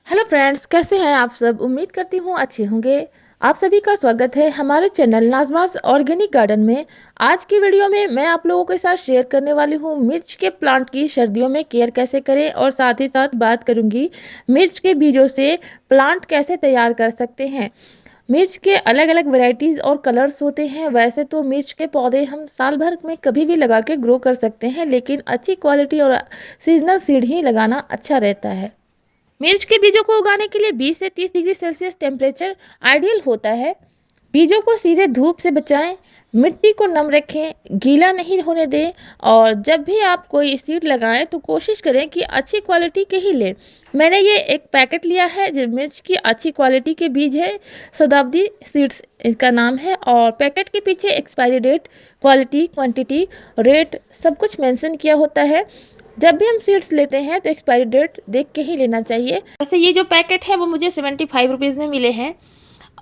Hello friends, कैसे हैं आप सब। उम्मीद करती हूँ अच्छे होंगे। आप सभी का स्वागत है हमारे चैनल नाज़मास ऑर्गेनिक गार्डन में। आज की वीडियो में मैं आप लोगों के साथ शेयर करने वाली हूँ मिर्च के प्लांट की सर्दियों में केयर कैसे करें, और साथ ही साथ बात करूँगी मिर्च के बीजों से प्लांट कैसे तैयार कर सकते हैं। मिर्च के अलग अलग वैरायटीज़ और कलर्स होते हैं। वैसे तो मिर्च के पौधे हम साल भर में कभी भी लगा के ग्रो कर सकते हैं, लेकिन अच्छी क्वालिटी और सीजनल सीड ही लगाना अच्छा रहता है। मिर्च के बीजों को उगाने के लिए 20 से 30 डिग्री सेल्सियस टेम्परेचर आइडियल होता है। बीजों को सीधे धूप से बचाएं, मिट्टी को नम रखें, गीला नहीं होने दें, और जब भी आप कोई सीड लगाएं तो कोशिश करें कि अच्छी क्वालिटी के ही लें। मैंने ये एक पैकेट लिया है जो मिर्च की अच्छी क्वालिटी के बीज है। शताब्दी सीड्स इसका नाम है, और पैकेट के पीछे expiry date, quality, quantity, rate सब कुछ मेंशन किया होता है। जब भी हम सीड्स लेते हैं तो एक्सपायरी डेट देख के ही लेना चाहिए। वैसे ये जो पैकेट है वो मुझे 75 रुपीज़ में मिले हैं,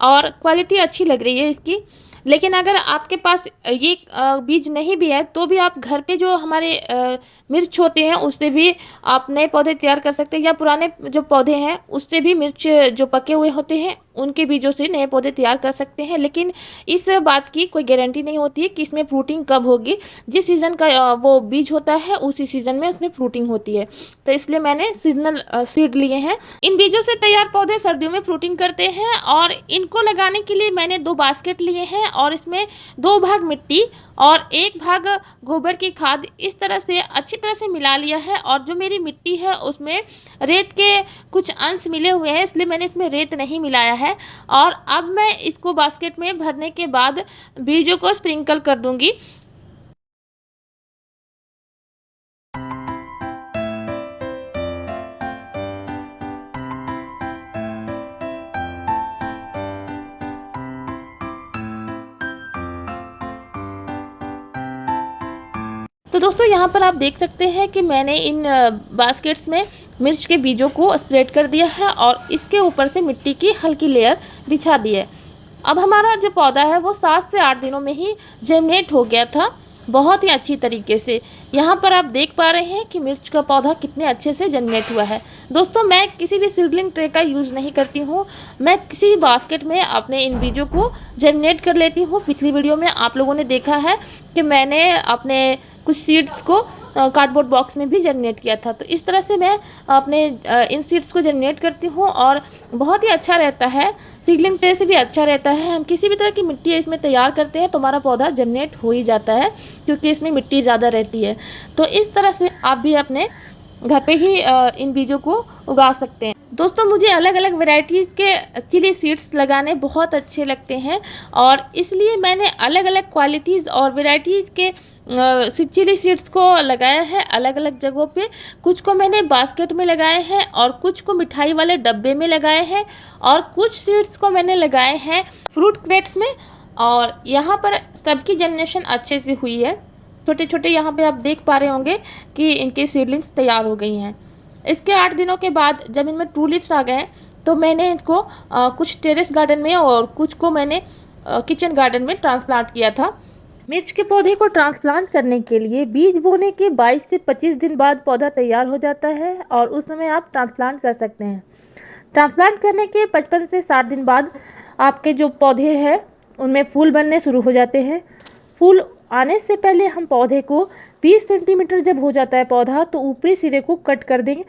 और क्वालिटी अच्छी लग रही है इसकी। लेकिन अगर आपके पास ये बीज नहीं भी है तो भी आप घर पे जो हमारे मिर्च होते हैं उससे भी आप नए पौधे तैयार कर सकते हैं, या पुराने जो पौधे हैं उससे भी मिर्च जो पके हुए होते हैं उनके बीजों से नए पौधे तैयार कर सकते हैं। लेकिन इस बात की कोई गारंटी नहीं होती है कि इसमें फ्रूटिंग कब होगी। जिस सीज़न का वो बीज होता है उसी सीज़न में उसमें फ्रूटिंग होती है, तो इसलिए मैंने सीजनल सीड लिए हैं। इन बीजों से तैयार पौधे सर्दियों में फ्रूटिंग करते हैं, और इनको लगाने के लिए मैंने 2 बास्केट लिए हैं, और इसमें 2 भाग मिट्टी और 1 भाग गोबर की खाद इस तरह से अच्छी तरह से मिला लिया है। और जो मेरी मिट्टी है उसमें रेत के कुछ अंश मिले हुए हैं, इसलिए मैंने इसमें रेत नहीं मिलाया है। और अब मैं इसको बास्केट में भरने के बाद बीजों को स्प्रिंकल कर दूंगी। तो दोस्तों यहाँ पर आप देख सकते हैं कि मैंने इन बास्केट्स में मिर्च के बीजों को स्प्रेड कर दिया है, और इसके ऊपर से मिट्टी की हल्की लेयर बिछा दी है। अब हमारा जो पौधा है वो 7 से 8 दिनों में ही जर्मिनेट हो गया था, बहुत ही अच्छी तरीके से। यहाँ पर आप देख पा रहे हैं कि मिर्च का पौधा कितने अच्छे से जर्मिनेट हुआ है। दोस्तों, मैं किसी भी सीडलिंग ट्रे का यूज़ नहीं करती हूँ, मैं किसी बास्केट में अपने इन बीजों को जर्मिनेट कर लेती हूँ। पिछली वीडियो में आप लोगों ने देखा है कि मैंने अपने कुछ सीड्स को कार्डबोर्ड बॉक्स में भी जर्मिनेट किया था। तो इस तरह से मैं अपने इन सीड्स को जर्मिनेट करती हूँ, और बहुत ही अच्छा रहता है। सीडलिंग ट्रे से भी अच्छा रहता है। हम किसी भी तरह की मिट्टी इसमें तैयार करते हैं तो हमारा पौधा जर्मिनेट हो ही जाता है, क्योंकि इसमें मिट्टी ज़्यादा रहती है। तो इस तरह से आप भी अपने घर पे ही इन बीजों को उगा सकते हैं। दोस्तों, मुझे अलग अलग वैरायटीज़ के चिली सीड्स लगाने बहुत अच्छे लगते हैं, और इसलिए मैंने अलग अलग क्वालिटीज़ और वैरायटीज़ के चिली सीड्स को लगाया है अलग अलग जगहों पे। कुछ को मैंने बास्केट में लगाए हैं, और कुछ को मिठाई वाले डब्बे में लगाए हैं, और कुछ सीड्स को मैंने लगाए हैं फ्रूट क्रेट्स में। और यहाँ पर सबकी जर्मिनेशन अच्छे से हुई है। छोटे छोटे यहाँ पे आप देख पा रहे होंगे कि इनकी सीडलिंग्स तैयार हो गई हैं। इसके 8 दिनों के बाद जब इनमें ट्रू लीव्स आ गए तो मैंने इसको कुछ टेरेस गार्डन में और कुछ को मैंने किचन गार्डन में ट्रांसप्लांट किया था। मिर्च के पौधे को ट्रांसप्लांट करने के लिए बीज बोने के 22 से 25 दिन बाद पौधा तैयार हो जाता है, और उस समय आप ट्रांसप्लांट कर सकते हैं। ट्रांसप्लांट करने के 55 से 60 दिन बाद आपके जो पौधे हैं उनमें फूल बनने शुरू हो जाते हैं। फूल आने से पहले हम पौधे को 20 सेंटीमीटर जब हो जाता है पौधा, तो ऊपरी सिरे को कट कर देंगे।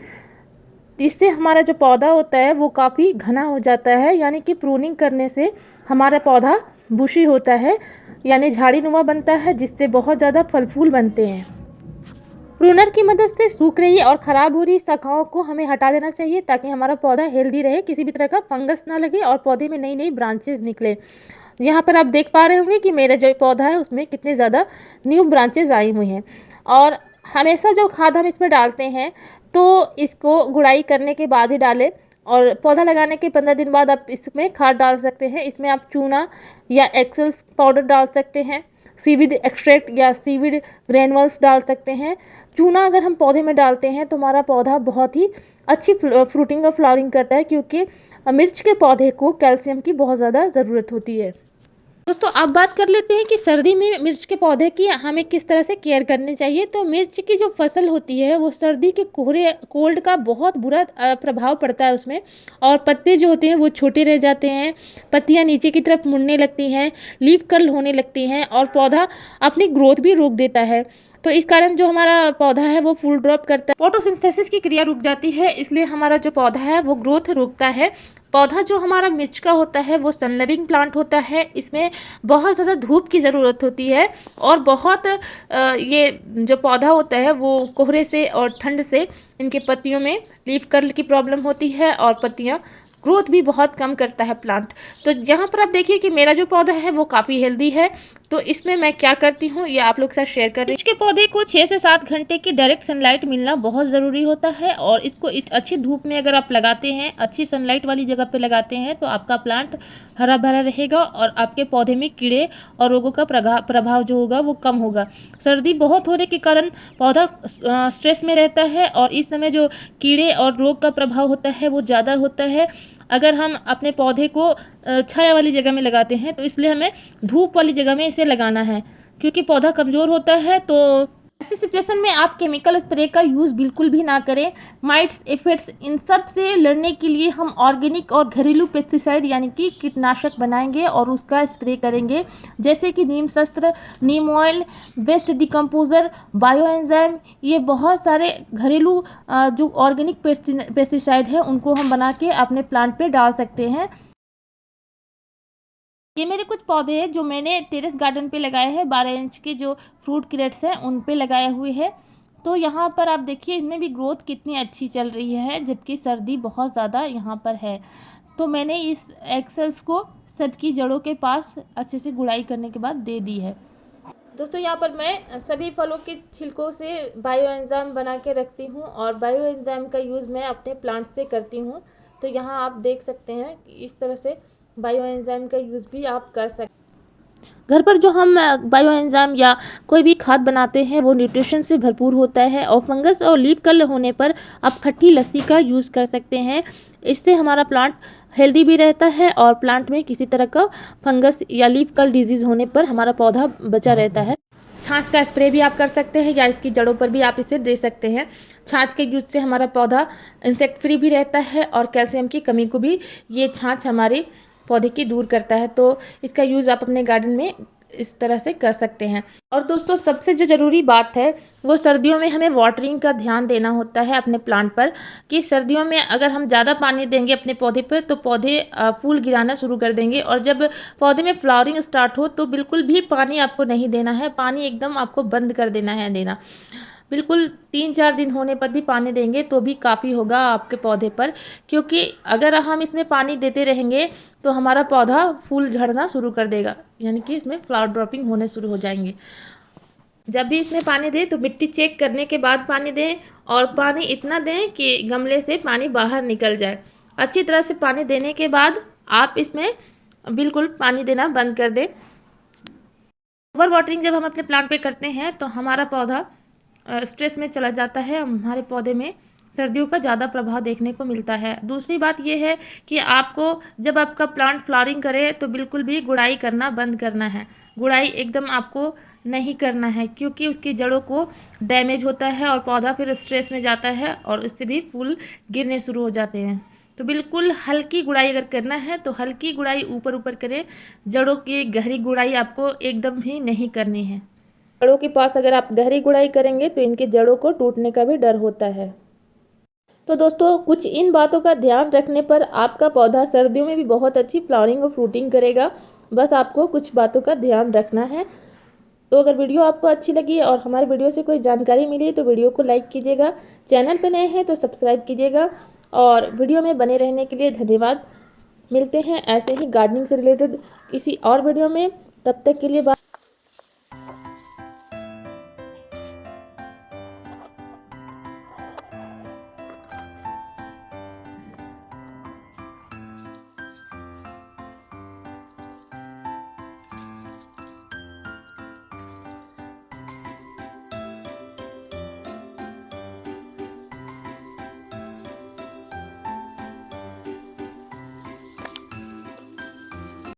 इससे हमारा जो पौधा होता है वो काफ़ी घना हो जाता है, यानी कि प्रूनिंग करने से हमारा पौधा बुशी होता है, यानी झाड़ी नुमा बनता है, जिससे बहुत ज़्यादा फल फूल बनते हैं। प्रूनर की मदद से सूख रही और ख़राब हो रही शाखाओं को हमें हटा देना चाहिए, ताकि हमारा पौधा हेल्दी रहे, किसी भी तरह का फंगस ना लगे और पौधे में नई नई ब्रांचेज निकले। यहाँ पर आप देख पा रहे होंगे कि मेरा जो पौधा है उसमें कितने ज़्यादा न्यू ब्रांचेज आई हुई हैं। और हमेशा जो खाद हम इसमें डालते हैं तो इसको गुड़ाई करने के बाद ही डालें, और पौधा लगाने के 15 दिन बाद आप इसमें खाद डाल सकते हैं। इसमें आप चूना या एक्सेल्स पाउडर डाल सकते हैं, सीवीड एक्सट्रैक्ट या सीवीड ग्रेनुअल्स डाल सकते हैं। चूना अगर हम पौधे में डालते हैं तो हमारा पौधा बहुत ही अच्छी फ्रूटिंग और फ्लावरिंग करता है, क्योंकि मिर्च के पौधे को कैल्शियम की बहुत ज़्यादा ज़रूरत होती है। दोस्तों अब बात कर लेते हैं कि सर्दी में मिर्च के पौधे की हमें किस तरह से केयर करनी चाहिए। तो मिर्च की जो फसल होती है वो सर्दी के कोहरे कोल्ड का बहुत बुरा प्रभाव पड़ता है उसमें, और पत्ते जो होते हैं वो छोटे रह जाते हैं, पत्तियां नीचे की तरफ मुड़ने लगती हैं, लीफ कर्ल होने लगती हैं और पौधा अपनी ग्रोथ भी रोक देता है। तो इस कारण जो हमारा पौधा है वो फुल ड्रॉप करता है, फोटोसिंथेसिस की क्रिया रुक जाती है, इसलिए हमारा जो पौधा है वो ग्रोथ रोकता है। पौधा जो हमारा मिर्च का होता है वो सन लविंग प्लांट होता है, इसमें बहुत ज़्यादा धूप की ज़रूरत होती है और बहुत ये जो पौधा होता है वो कोहरे से और ठंड से इनके पत्तियों में लीफ कर्ल की प्रॉब्लम होती है और पत्तियां ग्रोथ भी बहुत कम करता है प्लांट। तो यहाँ पर आप देखिए कि मेरा जो पौधा है वो काफ़ी हेल्दी है। तो इसमें मैं क्या करती हूँ ये आप लोग के साथ शेयर कर रही हूँ। इसके पौधे को 6 से 7 घंटे की डायरेक्ट सनलाइट मिलना बहुत ज़रूरी होता है, और इसको अच्छी धूप में अगर आप लगाते हैं, अच्छी सनलाइट वाली जगह पे लगाते हैं, तो आपका प्लांट हरा भरा रहेगा और आपके पौधे में कीड़े और रोगों का प्रभाव जो होगा वो कम होगा। सर्दी बहुत होने के कारण पौधा स्ट्रेस में रहता है और इस समय जो कीड़े और रोग का प्रभाव होता है वो ज़्यादा होता है। अगर हम अपने पौधे को छाया वाली जगह में लगाते हैं तो इसलिए हमें धूप वाली जगह में इसे लगाना है, क्योंकि पौधा कमज़ोर होता है। तो ऐसी सिचुएशन में आप केमिकल स्प्रे का यूज़ बिल्कुल भी ना करें। माइट्स, एफिड्स, इन सब से लड़ने के लिए हम ऑर्गेनिक और घरेलू पेस्टिसाइड यानी कि कीटनाशक बनाएंगे और उसका स्प्रे करेंगे, जैसे कि नीम शस्त्र, neem oil, waste decomposer, bio enzyme. ये बहुत सारे घरेलू जो ऑर्गेनिक पेस्टिसाइड है उनको हम बना के अपने प्लांट पे डाल सकते हैं। ये मेरे कुछ पौधे हैं जो मैंने टेरेस गार्डन पे लगाए हैं। 12 इंच के जो फ्रूट क्रेट्स हैं उन पे लगाए हुए हैं। तो यहाँ पर आप देखिए इनमें भी ग्रोथ कितनी अच्छी चल रही है, जबकि सर्दी बहुत ज़्यादा यहाँ पर है। तो मैंने इस एक्सेल्स को सबकी जड़ों के पास अच्छे से गुड़ाई करने के बाद दे दी है। दोस्तों यहाँ पर मैं सभी फलों के छिलकों से बायो एंजाइम बना के रखती हूँ और बायो एंजाइम का यूज़ मैं अपने प्लांट्स पे करती हूँ। तो यहाँ आप देख सकते हैं कि इस तरह से बायो एंजाइम का यूज़ भी आप कर सकते हैं। घर पर जो हम बायो एंजाइम या कोई भी खाद बनाते हैं वो न्यूट्रिशन से भरपूर होता है, और फंगस और लीफ कर्ल होने पर आप खट्टी लस्सी का यूज़ कर सकते हैं। इससे हमारा प्लांट हेल्दी भी रहता है और प्लांट में किसी तरह का फंगस या लीफ कर्ल डिजीज़ होने पर हमारा पौधा बचा रहता है। छाछ का स्प्रे भी आप कर सकते हैं या इसकी जड़ों पर भी आप इसे दे सकते हैं। छाछ के यूज से हमारा पौधा इंसेक्ट फ्री भी रहता है और कैल्शियम की कमी को भी ये छाछ हमारे पौधे की दूर करता है। तो इसका यूज़ आप अपने गार्डन में इस तरह से कर सकते हैं। और दोस्तों सबसे जो ज़रूरी बात है वो सर्दियों में हमें वाटरिंग का ध्यान देना होता है अपने प्लांट पर, कि सर्दियों में अगर हम ज़्यादा पानी देंगे अपने पौधे पर तो पौधे फूल गिराना शुरू कर देंगे, और जब पौधे में फ्लावरिंग स्टार्ट हो तो बिल्कुल भी पानी आपको नहीं देना है। पानी एकदम आपको बंद कर देना है देना। बिल्कुल 3-4 दिन होने पर भी पानी देंगे तो भी काफ़ी होगा आपके पौधे पर, क्योंकि अगर हम इसमें पानी देते रहेंगे तो हमारा पौधा फूल झड़ना शुरू कर देगा, यानी कि इसमें फ्लावर ड्रॉपिंग होने शुरू हो जाएंगे। जब भी इसमें पानी दें तो मिट्टी चेक करने के बाद पानी दें, और पानी इतना दें कि गमले से पानी बाहर निकल जाए। अच्छी तरह से पानी देने के बाद आप इसमें बिल्कुल पानी देना बंद कर दें। ओवर वाटरिंग जब हम अपने प्लांट पे करते हैं तो हमारा पौधा स्ट्रेस में चला जाता है, हमारे पौधे में सर्दियों का ज़्यादा प्रभाव देखने को मिलता है। दूसरी बात यह है कि आपको जब आपका प्लांट फ्लावरिंग करे तो बिल्कुल भी गुड़ाई करना बंद करना है। गुड़ाई एकदम आपको नहीं करना है, क्योंकि उसकी जड़ों को डैमेज होता है और पौधा फिर स्ट्रेस में जाता है और उससे भी फूल गिरने शुरू हो जाते हैं। तो बिल्कुल हल्की गुड़ाई अगर करना है तो हल्की गुड़ाई ऊपर ऊपर करें, जड़ों की गहरी गुड़ाई आपको एकदम ही नहीं करनी है। जड़ों के पास अगर आप गहरी गुड़ाई करेंगे तो इनकी जड़ों को टूटने का भी डर होता है। तो दोस्तों कुछ इन बातों का ध्यान रखने पर आपका पौधा सर्दियों में भी बहुत अच्छी फ्लावरिंग और फ्रूटिंग करेगा। बस आपको कुछ बातों का ध्यान रखना है। तो अगर वीडियो आपको अच्छी लगी और हमारे वीडियो से कोई जानकारी मिली तो वीडियो को लाइक कीजिएगा, चैनल पर नए हैं तो सब्सक्राइब कीजिएगा, और वीडियो में बने रहने के लिए धन्यवाद। मिलते हैं ऐसे ही गार्डनिंग से रिलेटेड किसी और वीडियो में, तब तक के लिए बाय।